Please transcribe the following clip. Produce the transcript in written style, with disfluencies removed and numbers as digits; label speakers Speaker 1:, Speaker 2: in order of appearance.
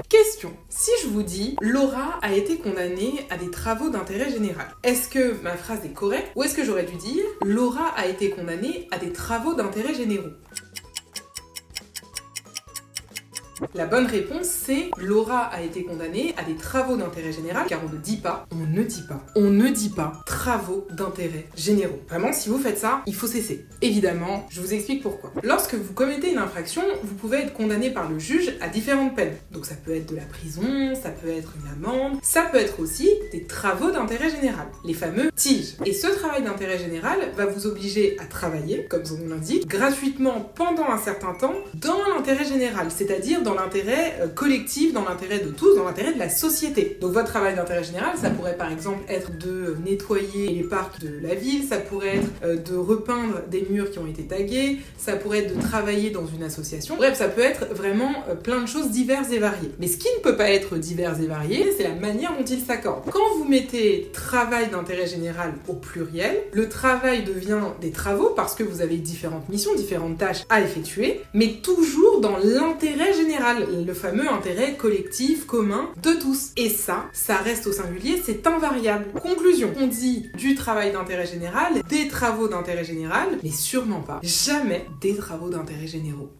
Speaker 1: Question. Si je vous dis « Laura a été condamnée à des travaux d'intérêt général », est-ce que ma phrase est correcte ou est-ce que j'aurais dû dire « Laura a été condamnée à des travaux d'intérêt généraux » ? La bonne réponse c'est Laura a été condamnée à des travaux d'intérêt général car on ne dit pas travaux d'intérêt généraux. Vraiment, si vous faites ça, il faut cesser. Évidemment, je vous explique pourquoi. Lorsque vous commettez une infraction, vous pouvez être condamné par le juge à différentes peines. Donc ça peut être de la prison, ça peut être une amende, ça peut être aussi des travaux d'intérêt général, les fameux TIG. Et ce travail d'intérêt général va vous obliger à travailler, comme son nom l'indique, gratuitement pendant un certain temps dans l'intérêt général, c'est-à-dire dans l'intérêt collectif, dans l'intérêt de tous, dans l'intérêt de la société. Donc votre travail d'intérêt général, ça pourrait par exemple être de nettoyer les parcs de la ville, ça pourrait être de repeindre des murs qui ont été tagués, ça pourrait être de travailler dans une association. Bref, ça peut être vraiment plein de choses diverses et variées. Mais ce qui ne peut pas être divers et varié, c'est la manière dont ils s'accordent. Quand vous mettez travail d'intérêt général au pluriel, le travail devient des travaux parce que vous avez différentes missions, différentes tâches à effectuer, mais toujours dans l'intérêt général, le fameux intérêt collectif, commun de tous. Et ça reste au singulier, c'est invariable. Conclusion, on dit du travail d'intérêt général, des travaux d'intérêt général, mais sûrement pas, jamais des travaux d'intérêt généraux.